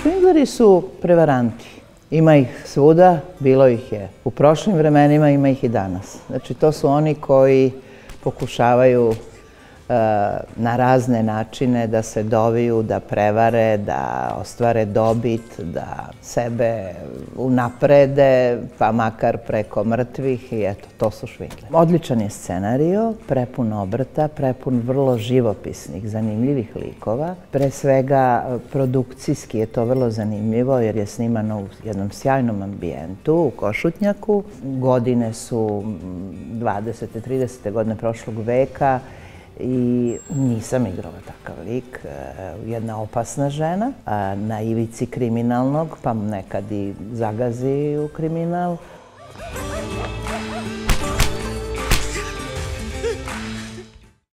Švingleri su prevaranti. Ima ih svuda, bilo ih je u prošlim vremenima, ima ih i danas. Znači, to su oni koji pokušavaju na razne načine da se doviju, da prevare, da ostvare dobit, da sebe unaprede, pa makar preko mrtvih i eto, to su Švingleri. Odličan je scenario, prepun obrta, prepun vrlo živopisnih, zanimljivih likova. Pre svega, produkcijski je to vrlo zanimljivo jer je snimano u jednom sjajnom ambijentu, u Košutnjaku. Godine su 20. 30. godine prošlog veka i nisam igrala takav lik. Jedna opasna žena, na ivici kriminalnog, pa nekad i zagazi u kriminal.